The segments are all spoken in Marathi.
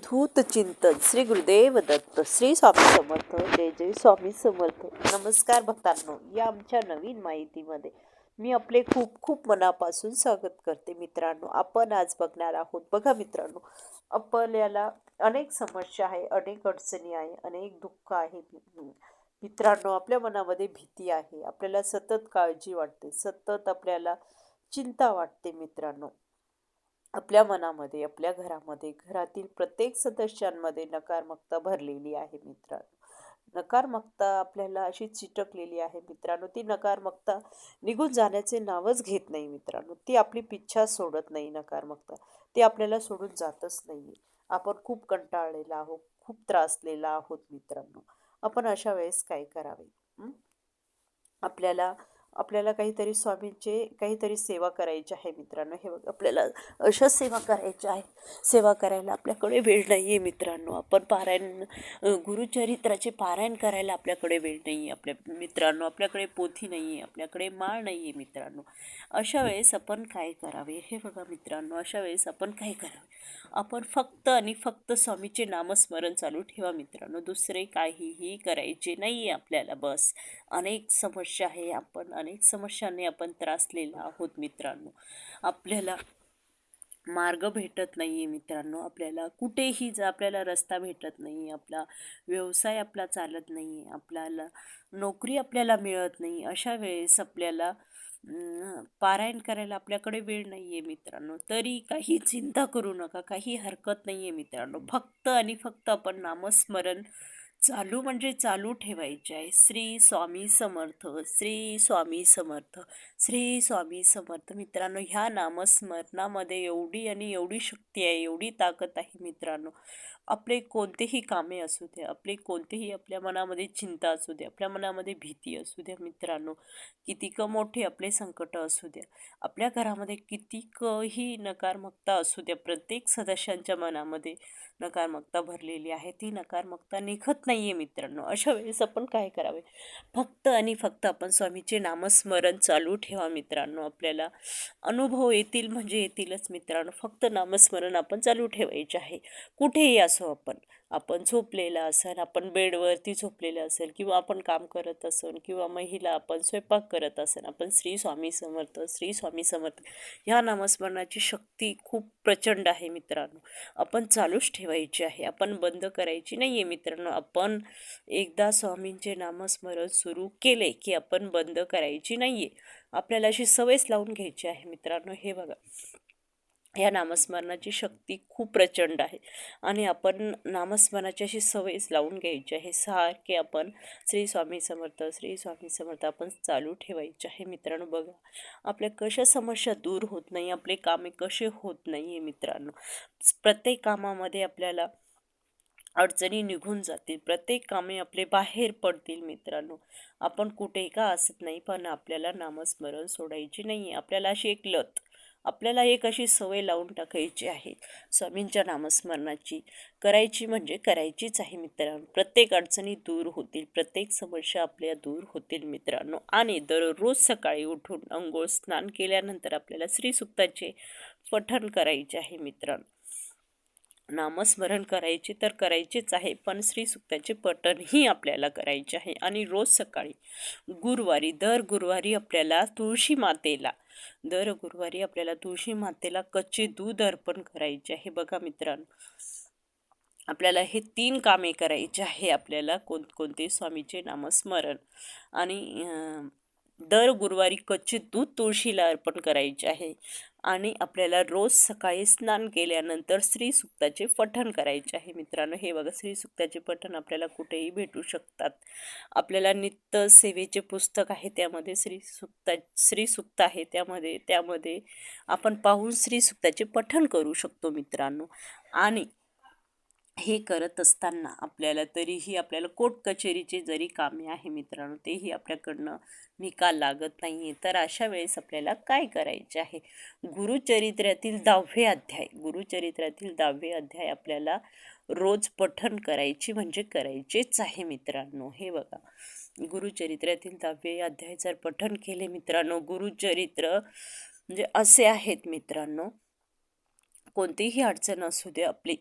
अवधूत चिंतन श्री गुरुदेव दत्त श्री स्वामी समर्थ जय जय स्वामी समर्थ. नमस्कार भक्तांनो, या आमच्या नवीन माहितीमध्ये मी आपले खूप खूप मनापासून स्वागत करते. मित्रांनो, आपण आज बघणार आहोत. बघा मित्रांनो, आपल्याला अनेक समस्या आहे, अनेक अडचणी आहे, अनेक दुःख आहे. मित्रांनो, आपल्या मनामध्ये भीती आहे, आपल्याला सतत काळजी वाटते, सतत आपल्याला चिंता वाटते. मित्रांनो, आपल्या मनामध्ये, आपल्या घरामध्ये, घरातील प्रत्येक सदस्यांमध्ये नकारात्मकता भरलेली आहे. मित्रांनो, नकारात्मकता आपल्याला अशी चिटकलेली आहे. मित्रांनो, ती नकारात्मकता निघून जाण्याचे नावच घेत नाही. मित्रांनो, ती आपली पिच्छा सोडत नाही. नकारात्मकता ती आपल्याला सोडून जातच नाही. आपण खूप कंटाळलेला आहोत, खूप त्रासलेला आहोत. मित्रांनो, आपण अशा वेळेस काय करावे? हं? आपल्याला आपल्याला काहीतरी स्वामींचे काहीतरी सेवा करायची आहे. मित्रांनो, हे बघ, आपल्याला अशा सेवा करायच्या आहे. सेवा करायला आपल्याकडे वेळ नाही आहे. मित्रांनो, आपण गुरुचरित्राचे पारायण करायला आपल्याकडे वेळ नाही आहे. मित्रांनो, आपल्याकडे पोथी नाही आहे, आपल्याकडे माळ नाही आहे. मित्रांनो, अशा वेळेस आपण काय करावे? हे बघा मित्रांनो, अशा वेळेस आपण काय करावे? आपण फक्त आणि फक्त स्वामीचे नामस्मरण चालू ठेवा. मित्रांनो, दुसरे काहीही करायचे नाही आहे आपल्याला. बस, अनेक समस्या आहे, अनेक समस्यांनी आपण त्रासलेला आहोत. मित्रांनो, आपल्याला मार्ग भेटत नाही आहे. मित्रांनो, आपल्याला कुठेही आपल्याला रस्ता भेटत नाही, आपला व्यवसाय आपला चालत नाही, आपल्याला नोकरी आपल्याला मिळत नाही. अशा वेळेस आपल्याला पारायण करायला आपल्याकडे वेळ नाही आहे. मित्रांनो, तरी काही चिंता करू नका, काही हरकत नाही आहे. मित्रांनो, फक्त आणि फक्त आपण नामस्मरण चालू म्हणजे चालू ठेवायचे आहे. श्री स्वामी समर्थ, श्री स्वामी समर्थ, श्री स्वामी समर्थ. मित्रांनो, ह्या नामस्मरणामध्ये एवढी आणि एवढी शक्ती आहे, एवढी ताकद आहे. मित्रांनो, आपले कोणतेही कामे असू द्या, आपल्या मनामध्ये चिंता असू द्या, आपल्या मनामध्ये भीती असू द्या. मित्रांनो, कितीक मोठे आपले संकट असू द्या, आपल्या घरामध्ये कितीकही नकारात्मकता असू द्या, प्रत्येक सदस्यांच्या मनामध्ये नकारात्मकता भरलेली आहे. ती नकारात्मकता निघत नाही आहे. मित्रांनो, अशा वेळेस आपण काय करावे? फक्त आणि फक्त आपण स्वामीचे नामस्मरण चालू ठेवा. मित्रांनो, आपल्याला अनुभव येतील म्हणजे येतीलच. मित्रांनो, फक्त नामस्मरण आपण चालू ठेवायचे आहे. कुठेही असो, आपण झोपलेला असेल, आपण बेडवरती झोपलेलं असेल, किंवा आपण काम करत असेल, किंवा महिला आपण स्वयंपाक करत असेल, आपण श्री स्वामी समर्थ, श्री स्वामी समर्थ, ह्या नामस्मरणाची शक्ती खूप प्रचंड आहे. मित्रांनो, आपण चालूच ठेवायची आहे, आपण बंद करायची नाही आहे. मित्रांनो, आपण एकदा स्वामींचे नामस्मरण सुरू केले की आपण बंद करायची नाही आहे. आपल्याला अशी सवयच लावून घ्यायची आहे. मित्रांनो, हे बघा, या नामस्मरणाची शक्ती खूप प्रचंड आहे आणि आपण नामस्मरणाची अशी सवयच लावून घ्यायची आहे. सारखे आपण श्री स्वामी समर्थ, श्री स्वामी समर्थ आपण चालू ठेवायचे आहे. मित्रांनो, बघा, आपल्या कशा समस्या दूर होत नाही, आपले कामे कसे होत नाही आहे. मित्रांनो, प्रत्येक कामामध्ये आपल्याला अडचणी निघून जातील, प्रत्येक कामे आपले बाहेर पडतील. मित्रांनो, आपण कुठे का असत नाही, पण आपल्याला नामस्मरण सोडायची नाही आहे. आपल्याला अशी एक आपल्याला एक अशी सवय लावून टाकायची आहे स्वामींच्या नामस्मरणाची. करायची म्हणजे करायचीच आहे. मित्रांनो, प्रत्येक अडचणी दूर होतील, प्रत्येक समस्या आपल्या दूर होतील. मित्रांनो, आणि दररोज सकाळी उठून अंघोळ स्नान केल्यानंतर आपल्याला श्रीसुक्ताचे पठण करायचे आहे. मित्रांनो, नामस्मरण करायचे तर करायचेच आहे, पण श्रीसुक्ताचे पठणही आपल्याला करायचे आहे. आणि रोज सकाळी दर गुरुवारी आपल्याला तुळशी मातेला कच्चे दूध अर्पण करायचे आहे. बघा मित्रांनो, आपल्याला हे 3 कामे करायचे आहे. आपल्याला कोणते? स्वामीचे नामस्मरण आणि दर गुरुवारी कच्चे दूध तुळशीला अर्पण करायचे आहे. आणि आपल्याला रोज सकाळी स्नान केल्यानंतर श्रीसुक्ताचे पठण करायचे आहे. मित्रांनो, हे बघा, श्रीसुक्ताचे पठण आपल्याला कुठेही भेटू शकतात. आपल्याला नित्य सेवेचे पुस्तक आहे, त्यामध्ये श्रीसुक्त आहे, त्यामध्ये आपण पाहून श्रीसुक्ताचे पठण करू शकतो. मित्रांनो, आणि हे करत असताना आपल्याला कोर्ट कचेरीचे जरी कामे आहे. मित्रांनो, तेही आपल्याकडनं निकाल लागत नाही आहे. तर अशा वेळेस आपल्याला काय करायचे आहे? गुरुचरित्रातील 10वे अध्याय आपल्याला रोज पठण करायची म्हणजे करायचेच आहे. मित्रांनो, हे बघा, गुरुचरित्रातील 10वे अध्याय जर पठण केले, मित्रांनो, गुरुचरित्र म्हणजे असे आहेत. मित्रांनो, कोणतीही अडचण असू द्या आपली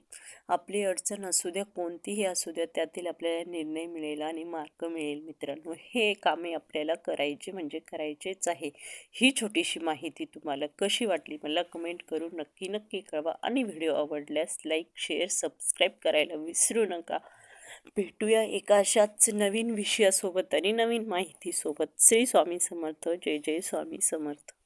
आपली अडचण असू द्या कोणतीही असू द्या त्यातील आपल्याला निर्णय मिळेल आणि मार्ग मिळेल मित्रांनो. हे कामे आपल्याला करायचे म्हणजे करायचेच आहे. ही छोटीशी माहिती तुम्हाला कशी वाटली मला कमेंट करून नक्की नक्की कळवा आणि व्हिडिओ आवडल्यास लाईक शेअर सबस्क्राईब करायला विसरू नका. भेटूया एका अशाच नवीन विषयासोबत आणि नवीन माहितीसोबत. श्री स्वामी समर्थ. जय जय स्वामी समर्थ.